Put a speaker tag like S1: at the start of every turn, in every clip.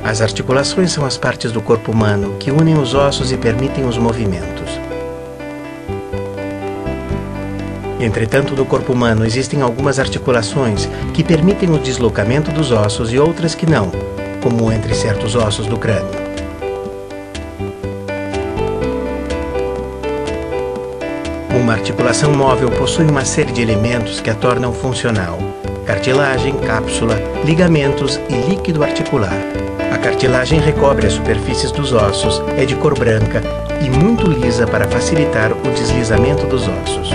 S1: As articulações são as partes do corpo humano que unem os ossos e permitem os movimentos. Entretanto, no corpo humano existem algumas articulações que permitem o deslocamento dos ossos e outras que não, como entre certos ossos do crânio. Uma articulação móvel possui uma série de elementos que a tornam funcional: cartilagem, cápsula, ligamentos e líquido articular. A cartilagem recobre as superfícies dos ossos, é de cor branca e muito lisa para facilitar o deslizamento dos ossos.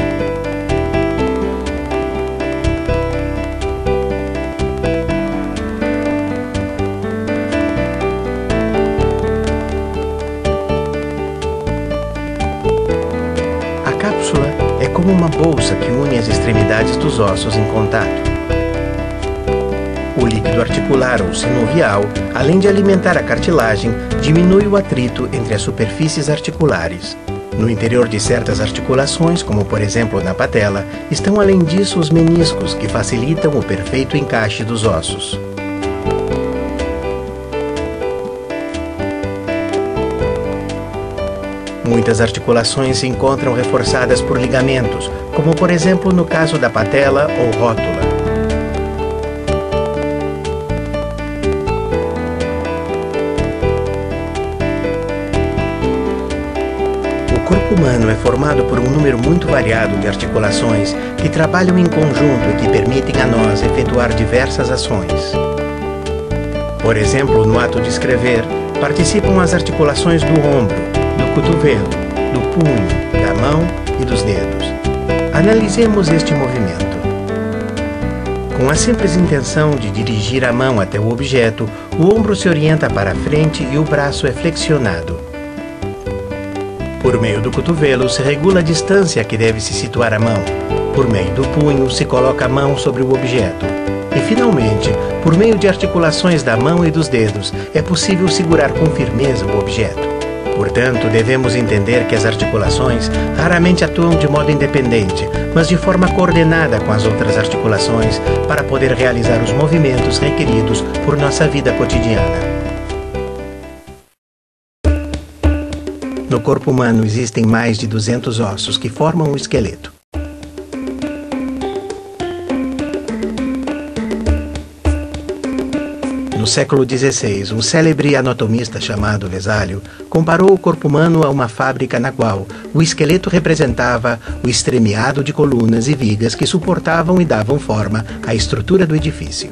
S1: A cápsula é como uma bolsa que une as extremidades dos ossos em contato. O líquido articular ou sinovial, além de alimentar a cartilagem, diminui o atrito entre as superfícies articulares. No interior de certas articulações, como por exemplo na patela, estão além disso os meniscos, que facilitam o perfeito encaixe dos ossos. Muitas articulações se encontram reforçadas por ligamentos, como por exemplo no caso da patela ou rótula. O corpo humano é formado por um número muito variado de articulações que trabalham em conjunto e que permitem a nós efetuar diversas ações. Por exemplo, no ato de escrever, participam as articulações do ombro, do cotovelo, do punho, da mão e dos dedos. Analisemos este movimento. Com a simples intenção de dirigir a mão até o objeto, o ombro se orienta para a frente e o braço é flexionado. Por meio do cotovelo se regula a distância a que deve se situar a mão. Por meio do punho se coloca a mão sobre o objeto. E finalmente, por meio de articulações da mão e dos dedos, é possível segurar com firmeza o objeto. Portanto, devemos entender que as articulações raramente atuam de modo independente, mas de forma coordenada com as outras articulações para poder realizar os movimentos requeridos por nossa vida cotidiana. No corpo humano existem mais de 200 ossos que formam o esqueleto. No século XVI, um célebre anatomista chamado Vesálio comparou o corpo humano a uma fábrica na qual o esqueleto representava o estremiado de colunas e vigas que suportavam e davam forma à estrutura do edifício.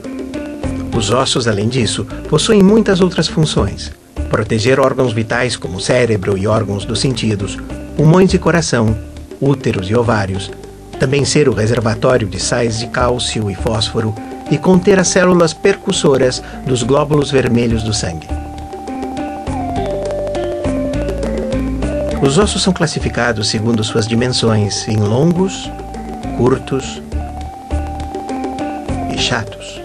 S1: Os ossos, além disso, possuem muitas outras funções: proteger órgãos vitais como o cérebro e órgãos dos sentidos, pulmões e coração, úteros e ovários, também ser o reservatório de sais de cálcio e fósforo e conter as células percussoras dos glóbulos vermelhos do sangue. Os ossos são classificados segundo suas dimensões em longos, curtos e chatos.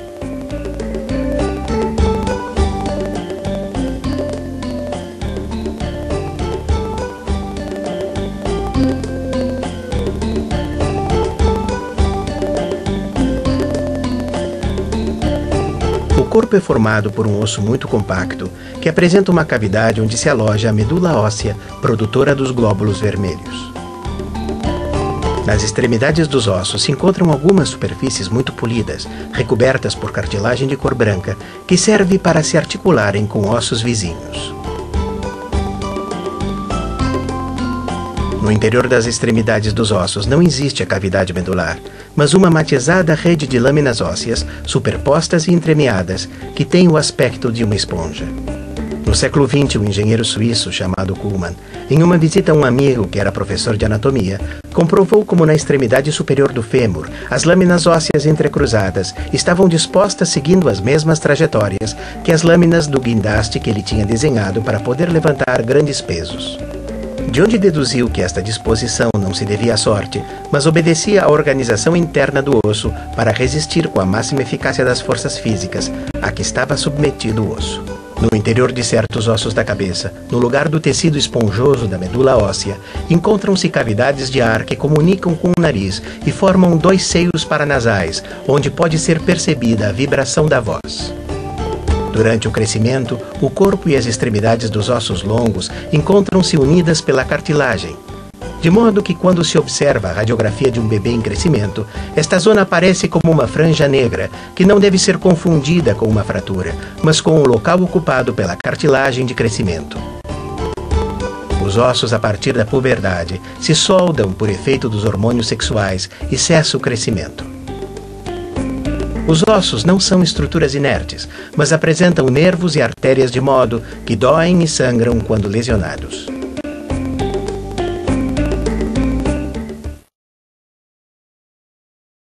S1: O corpo é formado por um osso muito compacto, que apresenta uma cavidade onde se aloja a medula óssea, produtora dos glóbulos vermelhos. Nas extremidades dos ossos se encontram algumas superfícies muito polidas, recobertas por cartilagem de cor branca, que serve para se articularem com ossos vizinhos. No interior das extremidades dos ossos não existe a cavidade medular, mas uma matizada rede de lâminas ósseas, superpostas e entremeadas, que tem o aspecto de uma esponja. No século XX, um engenheiro suíço chamado Kuhlmann, em uma visita a um amigo que era professor de anatomia, comprovou como na extremidade superior do fêmur, as lâminas ósseas entrecruzadas estavam dispostas seguindo as mesmas trajetórias que as lâminas do guindaste que ele tinha desenhado para poder levantar grandes pesos. De onde deduziu que esta disposição não se devia à sorte, mas obedecia à organização interna do osso para resistir com a máxima eficácia das forças físicas a que estava submetido o osso. No interior de certos ossos da cabeça, no lugar do tecido esponjoso da medula óssea, encontram-se cavidades de ar que comunicam com o nariz e formam 2 seios paranasais, onde pode ser percebida a vibração da voz. Durante o crescimento, o corpo e as extremidades dos ossos longos encontram-se unidas pela cartilagem, de modo que quando se observa a radiografia de um bebê em crescimento, esta zona aparece como uma franja negra, que não deve ser confundida com uma fratura, mas com o local ocupado pela cartilagem de crescimento. Os ossos, a partir da puberdade, se soldam por efeito dos hormônios sexuais e cessa o crescimento. Os ossos não são estruturas inertes, mas apresentam nervos e artérias de modo que doem e sangram quando lesionados.